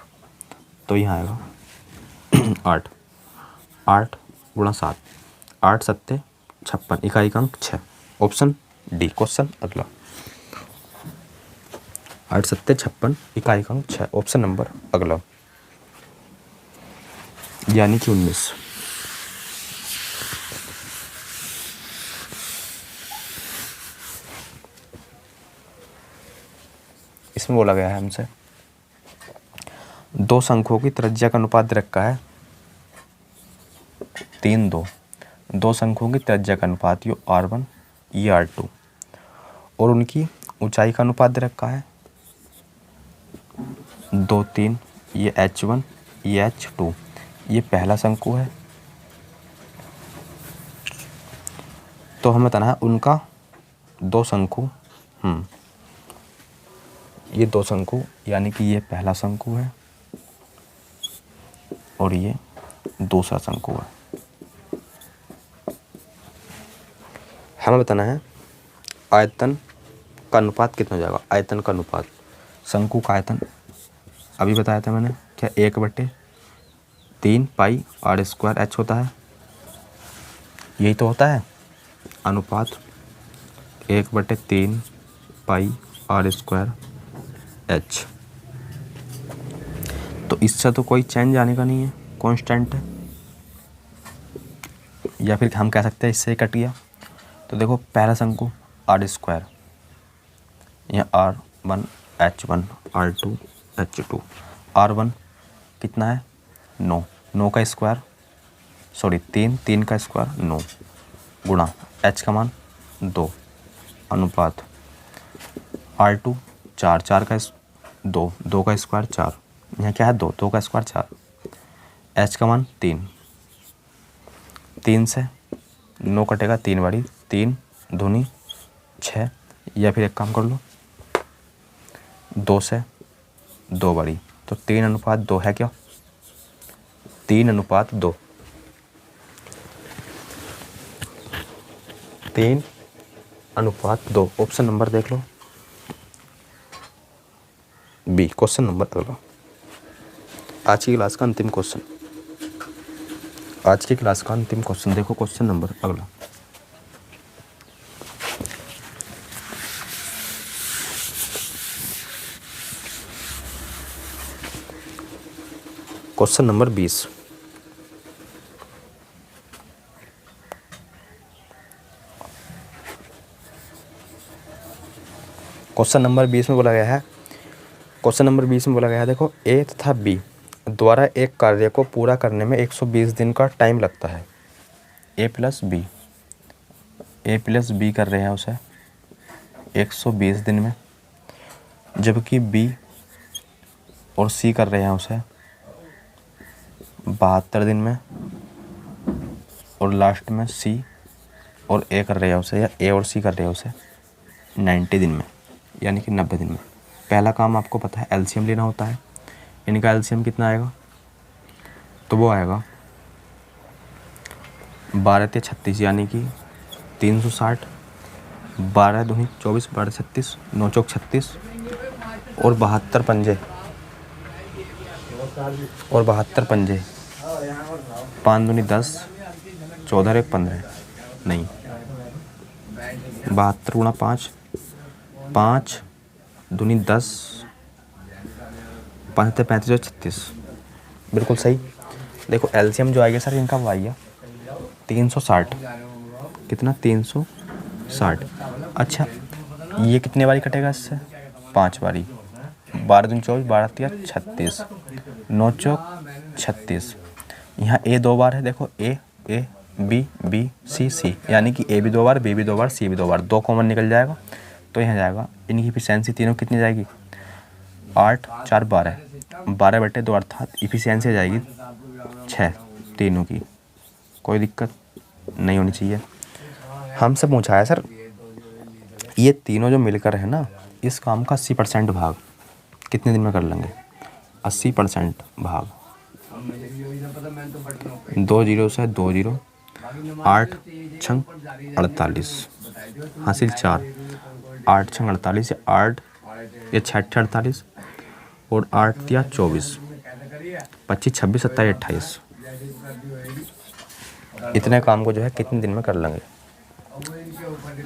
तो यहाँ आएगा 8 गुणा 7, 8 7 56, इकाइकांक 6। ऑप्शन डी क्वेश्चन अगला। 8 7 56, इकाइकांक 6, ऑप्शन नंबर अगला, यानी कि 19। इसमें बोला गया है हमसे 2 शंकुओं की त्रिज्या का अनुपात दे रखा है 3 2। 2 शंकुओं की त्रिज्या का अनुपात, ये R1 ये R2, और उनकी ऊंचाई का अनुपात दे रखा है 2 3, ये H1 ये H2। ये पहला शंकु है, तो हमें बताना है उनका 2 शंकु, ये 2 शंकु, यानी कि ये पहला शंकु है और ये दूसरा शंकु है। हमें बताना है आयतन का अनुपात कितना हो जाएगा? आयतन का अनुपात, शंकु का आयतन अभी बताया था मैंने, क्या 1/3 पाई R² H होता है, यही तो होता है अनुपात, 1/3 पाई R² H। तो इससे तो कोई चेंज आने का नहीं है, कांस्टेंट है, या फिर हम कह सकते हैं इससे कट गया। तो देखो पहला शंकु R², यहाँ R1 H1 R2 H2, R1 कितना है? 9, 9 का स्क्वायर, सॉरी 3, 3 का स्क्वायर 9, गुणा H का मान 2, अनुपात R2 4, 4 का 2, 2 का स्क्वायर 4, यहाँ क्या है? 2, 2 का स्क्वायर 4, h का मान 3, 3 से 9 कटेगा 3 बारी, 3 दूनी 6, या फिर एक काम कर लो 2 से 2 बारी, तो 3:2 है क्या? 3:2, 3:2। ऑप्शन नंबर देख लो बी। क्वेश्चन नंबर अगला, आज की क्लास का अंतिम क्वेश्चन, आज की क्लास का अंतिम क्वेश्चन देखो। क्वेश्चन नंबर अगला, क्वेश्चन नंबर 20। क्वेश्चन नंबर 20 में बोला गया है, क्वेश्चन नंबर 20 में बोला गया है देखो, ए तथा बी द्वारा एक कार्य को पूरा करने में 120 दिन का टाइम लगता है। ए प्लस बी कर रहे हैं उसे 120 दिन में, जबकि बी और सी कर रहे हैं उसे 72 दिन में, और लास्ट में सी और ए कर रहे हैं उसे, या ए और सी कर रहे हैं उसे 90 दिन में, यानी कि 90 दिन में। पहला काम आपको पता है एलसीएम लेना होता है। इनका एलसीएम कितना आएगा? तो वो आएगा 12 × 36 यानी कि 360, 12 दूनी 24, 12 36, 9 चौक 36, और 72 पंजे, 5 दूनी 10, 14 1 15, नहीं 72 × 5, 5 दूनी 10, 5 35 और 36, बिल्कुल सही। देखो एलसीएम जो आएगा सर इनका वो आएगा 360, कितना? 360। अच्छा ये कितने बारी कटेगा इससे? 5 बारी, 12 दूनी 24, 12 3 36, 9 चौक 36। यहाँ ए 2 बार है, देखो ए बी सी, यानी कि ए भी 2 बार, बी भी 2 बार, सी भी 2 बार, 2 कॉमन निकल जाएगा, तो यहाँ जाएगा। इनकी इफिशियंसी तीनों कितनी जाएगी? 8 4 12, 12/2 अर्थात इफिशियंसी आ जाएगी 6 तीनों की। कोई दिक्कत नहीं होनी चाहिए। हमसे पूछा है सर ये तीनों जो मिलकर है ना, इस काम का 80% भाग कितने दिन में कर लेंगे? 80% भाग 2 0 से 2 0, 8 6 48, हासिल 4, 8 6 48, 8 या 6 48, और 8 या 24, 25 26 27 28। इतने काम को जो है कितने दिन में कर लेंगे?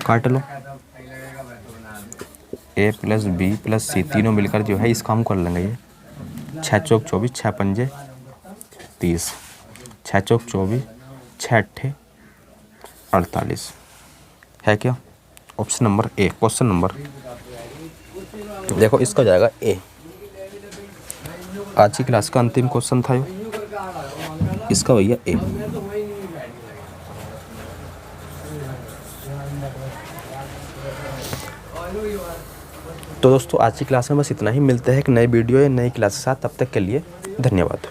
काट लो। ए प्लस बी प्लस सी तीनों मिलकर जो है इस काम को कर लेंगे। ये 6 चौक 24, 6 पंजे 30, 6 चौक 24, 6 अट्ठे 48 है क्या? Option number A. Question number देखो इसका जाएगा ए। आज की क्लास का अंतिम क्वेश्चन था इसका भैया ए। तो दोस्तों आज की क्लास में बस इतना ही। मिलते हैं एक नई वीडियो या नई क्लास के साथ। तब तक के लिए धन्यवाद।